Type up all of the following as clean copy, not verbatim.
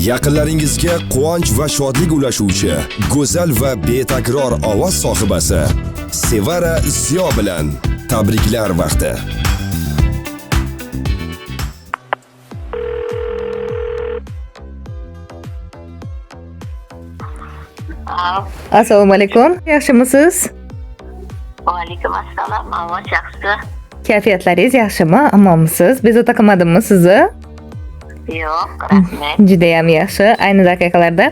Yaqinlaringizga quvonch va shodlik ulashuvchi go'zal va betakror ovoz sohibasi Sevara Ziyo bilan tabriklar vaqti. Assalomu alaykum. Yaxshimisiz? Va alaykum assalom. Ovoz yaxshi. Kayfiyatlaringiz yaxshimi? Omonmisiz? Bezovta qilmadimmi sizni? Yo'q, rahmat. Juda ham yaxshi. Ayni daqiqalarda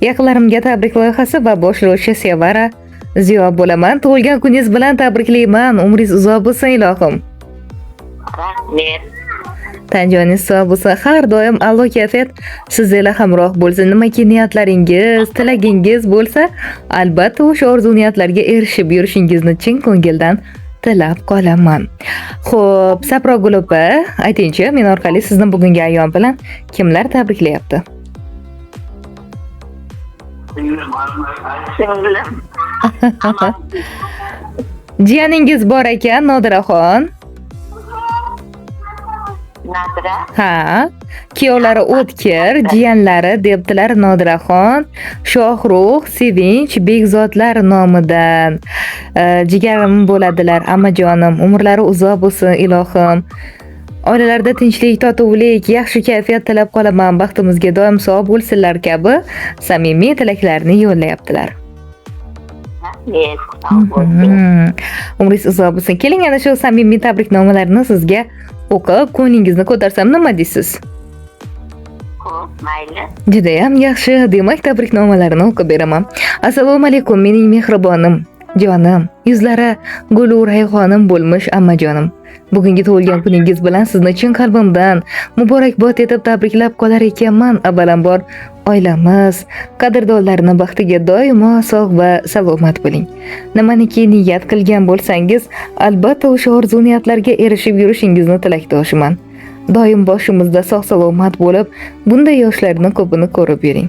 yaqinlarimga tabrik loyihasi va boshlovchi Sevara Ziyo bo'laman. Tug'ilgan kuningiz bilan tabriklayman. Umringiz uzoq bo'lsin ilohim. Rahmat. Tan joningiz sog' bo'lsin. Har doim Alloh kayfiyat sizlar hamroh bo'lsin. Nimaki niyatlaringiz, tilagingiz bo'lsa, albatta o'sha orzu niyatlarga erishib yurishingizni chin ko'ngildan tilab qolaman. Xo'p, Sapro Gulupa, aytingchi, men orqali sizni bugungi ayyom bilan kimlar tabriklayapti? Singlim. Jiyaningiz bor ekan, Nodiraxon. Nadira. Ha, kuyovlari O'tkir, jiyanlari debdilar Nodiraxon, Shohrux, Sevinch, Bekzodlar nomidan jigarim bo'ladilar, amajonim. Umrlari uzoq bo'lsin ilohim. Oilalarda tinchlik, totuvlik, yaxshi kayfiyat tilab qolaman. Baxtimizga doim sog' bo'lsinlar kabi samimiy tilaklarni yo'llayaptilar. Umringiz uzoq bo'lsin. Keling, ana shu samimiy tabriknomalarni sizga o'qib, ko'nglingizni ko'tarsam nima deysiz? Xo'p, mayli. Juda ham yaxshi. Demak, tabriknomalarni o'qib beraman. Assalomu alaykum, mening mehribonim, jonim, yuzlari gulu rayhonim bo'lmish ammajonim. Bugungi tug'ilgan kuningiz bilan sizni chin qalbimdan muborakbod etib tabriklab qolar ekanman. Avvalambor oilamiz, qadrdonlarning baxtiga doimo sog' va salomat bo'ling. Nimaniki niyat qilgan bo'lsangiz, albatta o'sha orzu niyatlarga erishib yurishingizni tilakdoshiman. Doim boshimizda sog' salomat bo'lib, bunday yoshlarning ko'pini ko'rib yuring.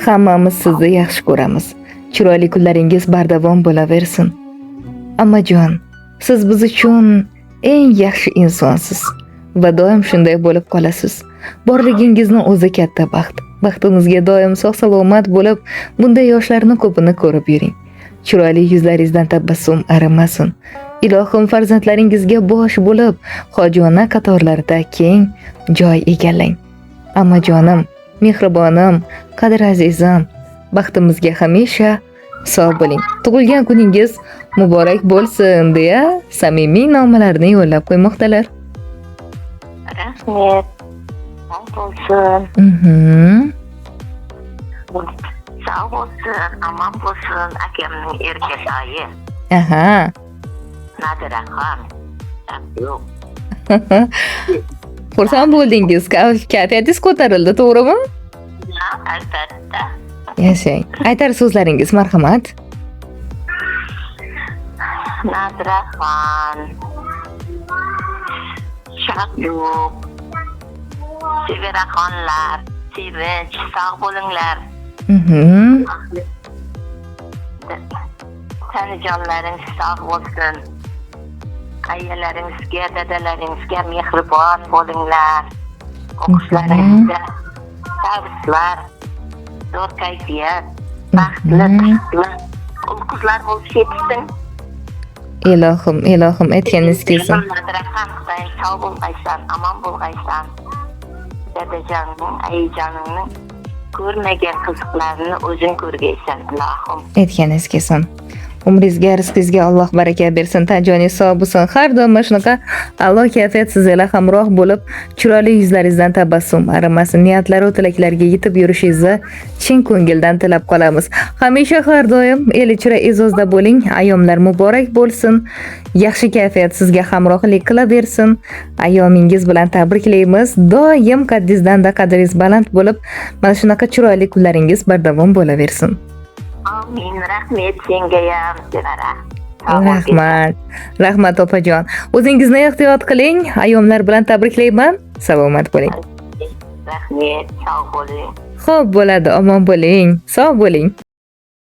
Hammamiz sizni yaxshi ko'ramiz. Chiroyli kunlaringiz bardavom bo'laversin. Ammajon, siz biz uchun eng yaxshi insonsiz va doim shunday bo'lib qolasiz. Borligingizni o'zi katta baxt. Baxtimizga doim sog' salomat bo'lib, bunday yoshlarning ko'pini ko'rib yuring. Chiroyli yuzlaringizdan tabassum arimasin. Ilohim farzandlaringizga bosh bo'lib, hojona qatorlarida keng joy egallang. Ammajonim, mehribonim, qadr azizim, baxtimizga hamisha sog' bo'ling. Tug'ilgan kuningiz muborak bo'lsin deya samimiy nomalarni yo'llab qo'ymoqdalar. Rahmat. Sog' bo'lsin. Sog' bo'lsin, omon bo'lsin akamning erkatoyi. Aha. Nadiraxon. Yo'q. Xursand bo'ldingiz, kayfiyatingiz ko'tarildi, to'g'rimi? Albatta. Yashang. Aytar so'zlaringiz, marhamat. Nadiraxon. Shohrux. Sevaraxonlar, Sevinch, sog' bo'linglar. Tanijonlaringiz sog' bo'lsin. Ayalaringizga, dadalaringizga mehribon bo'linglar. O'qishlaringizda tabriklar, zo'r kayfiyat, baxtli qizlar bo'lib yetishsin. Ilohim aytganingiz kelsin. Nadiraxon, Xudoyim sog' bo'lg'aysan, omon bo'lg'aysan. Dadajonning, ayajoningning ko'rmagan qiziqlarni o'zing ko'rgaysan, ilohim. Aytganingiz kelsin. Umringizga, rizqingizga Alloh baraka bersin. Tajoningiz sog' bo'lsin. Har doim shunaqa Alloh kayfiyat sizlar hamroh bo'lib, chiroyli yuzlaringizdan tabassum arimasin. Niyatlar va tilaklarga yetib yurishingizni chin ko'ngildan tilab qolamiz. Hamisha har doim el ichra e'zozda bo'ling. Ayyomlar muborak bo'lsin. Yaxshi kayfiyat sizga hamrohlik qilaversin. Ayyomingiz bilan tabriklaymiz. Doim qaddingizdan-da qadringiz baland bo'lib, mana shunaqa chiroyli kunlaringiz bardavom bo'laversin. Amin. Rahmat senga ham, Sevara. Rahmat opajon. O'zingizni ehtiyot qiling. Ayyomlar bilan tabriklayman. Salomat bo'ling. Rahmat, sog' bo'ling. Xo'p, bo'ladi. Omon bo'ling. Sog' bo'ling.